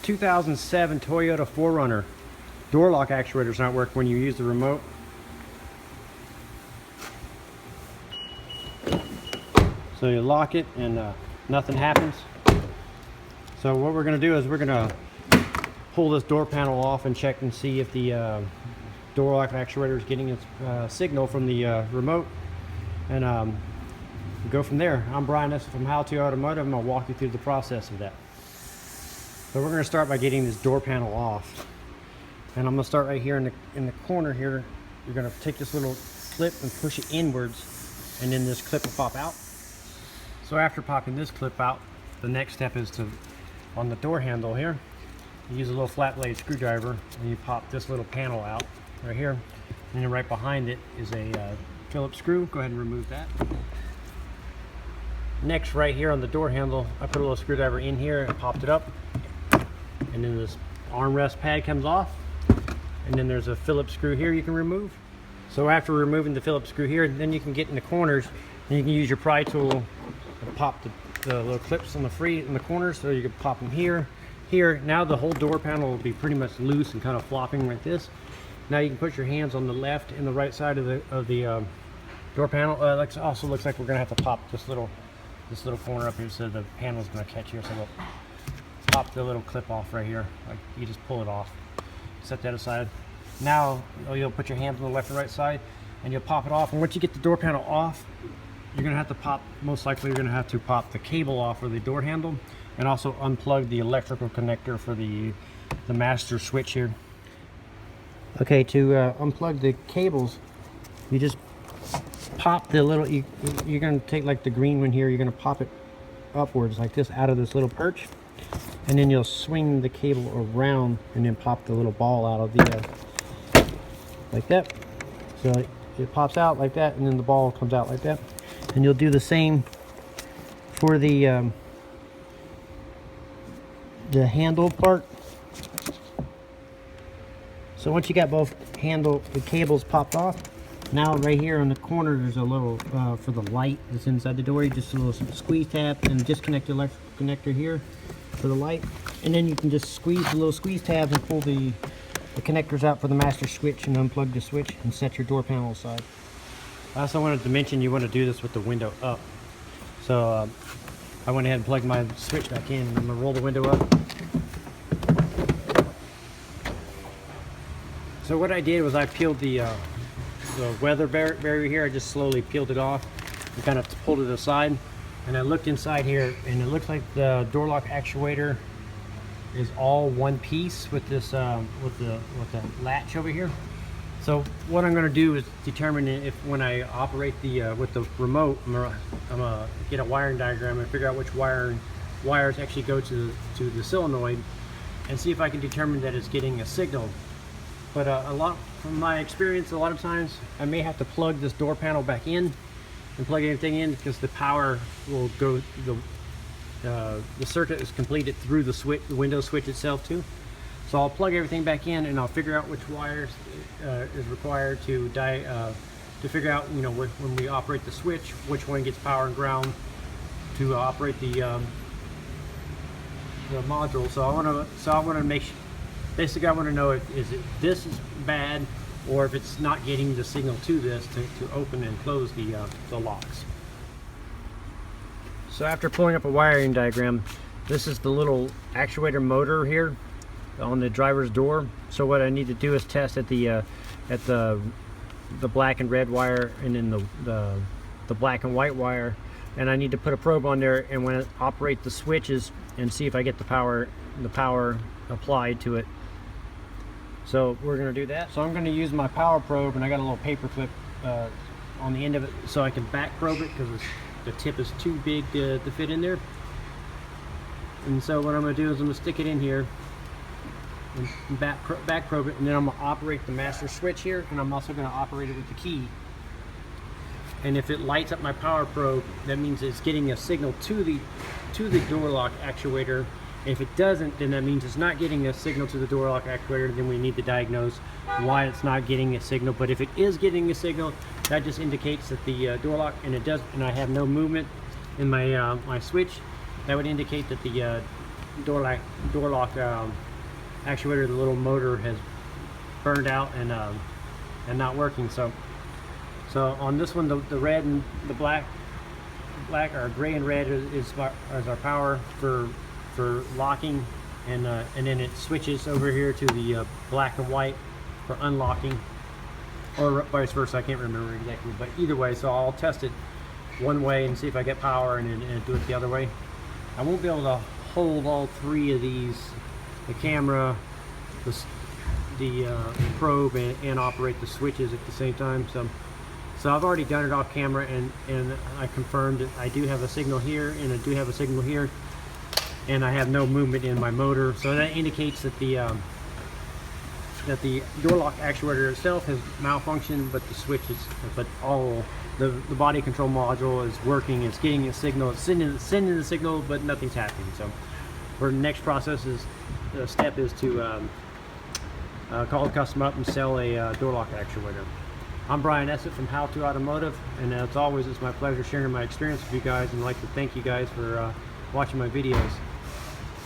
2007 Toyota 4Runner. Door lock actuators not work when you use the remote. So you lock it and nothing happens. So what we're going to do is we're going to pull this door panel off and check and see if the door lock actuator is getting its signal from the remote, and go from there. I'm Brian, this is from How to Automotive. I'm going to walk you through the process of that. So we're going to start by getting this door panel off, and I'm going to start right here in the corner here. You're going to take this little clip and push it inwards, and then this clip will pop out. So after popping this clip out, the next step is to, on the door handle here, you use a little flat blade screwdriver and you pop this little panel out right here, and then right behind it is a Phillips screw. Go ahead and remove that. Next, right here on the door handle, I put a little screwdriver in here and popped it up, and then this armrest pad comes off, and then there's a Phillips screw here you can remove. So after removing the Phillips screw here, then you can get in the corners and you can use your pry tool and pop the little clips on the corners, so you can pop them here. Now the whole door panel will be pretty much loose and kind of flopping like this. Now you can put your hands on the left and the right side of the door panel. Also looks like we're gonna have to pop this little corner up here, so the panel's gonna catch here. So we'll pop the little clip off right here. Like, you just pull it off. Set that aside. Now you'll put your hands on the left and right side, and you'll pop it off. And once you get the door panel off, you're gonna have to pop. Most likely, you're gonna have to pop the cable off for the door handle, and also unplug the electrical connector for the master switch here. Okay, to unplug the cables, you just pop the little, you're going to take like the green one here, you're going to pop it upwards like this out of this little perch, and then you'll swing the cable around and then pop the little ball out of the, like that. So it pops out like that, and then the ball comes out like that. And you'll do the same for the handle part. So once you got both the cables popped off, now right here on the corner there's a little for the light that's inside the door. You just a little squeeze tab and disconnect the electrical connector here for the light, and then you can just squeeze the little squeeze tabs and pull the connectors out for the master switch and unplug the switch and set your door panel aside. I also wanted to mention you want to do this with the window up. So I went ahead and plugged my switch back in, and I'm going to roll the window up. So what I did was I peeled the weather barrier here. I just slowly peeled it off and kind of pulled it aside. And I looked inside here, and it looks like the door lock actuator is all one piece with this with the latch over here. So what I'm going to do is determine if, when I operate the with the remote, I'm gonna get a wiring diagram and figure out which wires actually go to the solenoid, and see if I can determine that it's getting a signal. But from my experience, a lot of times I may have to plug this door panel back in and plug everything in, because the power will go, the circuit is completed through the window switch itself too. So I'll plug everything back in, and I'll figure out which wires is required to figure out, you know, when we operate the switch, which one gets power and ground to operate the module. So I want to make sure. Basically, I want to know if this is bad, or if it's not getting the signal to this to open and close the locks. So after pulling up a wiring diagram, this is the little actuator motor here on the driver's door. So what I need to do is test at the black and red wire, and then the black and white wire, and I need to put a probe on there and when I operate the switches and see if I get the power applied to it. So we're going to do that. So I'm going to use my power probe, and I got a little paper clip on the end of it so I can back probe it, because the tip is too big to fit in there. And so what I'm going to do is I'm going to stick it in here and back probe it, and then I'm going to operate the master switch here, and I'm also going to operate it with the key. And if it lights up my power probe, that means it's getting a signal to the door lock actuator. If it doesn't, then that means it's not getting a signal to the door lock actuator. Then we need to diagnose why it's not getting a signal. But if it is getting a signal, that just indicates that the door lock, and I have no movement in my my switch, that would indicate that the door lock actuator, the little motor has burned out and not working. So on this one, the red and the black or gray and red is our power for locking, and then it switches over here to the black and white for unlocking, or vice versa. I can't remember exactly, but either way. So I'll test it one way and see if I get power, and do it the other way. I won't be able to hold all three of these, the camera, the probe, and operate the switches at the same time. So I've already done it off camera, and I confirmed that I do have a signal here, and I do have a signal here, and I have no movement in my motor. So that indicates that the door lock actuator itself has malfunctioned, but the switches, the body control module is working. It's getting a signal. It's sending the signal, but nothing's happening. So our next step is to call the customer up and sell a door lock actuator. I'm Brian Eslick from How To Automotive, and as always, it's my pleasure sharing my experience with you guys, and I'd like to thank you guys for watching my videos.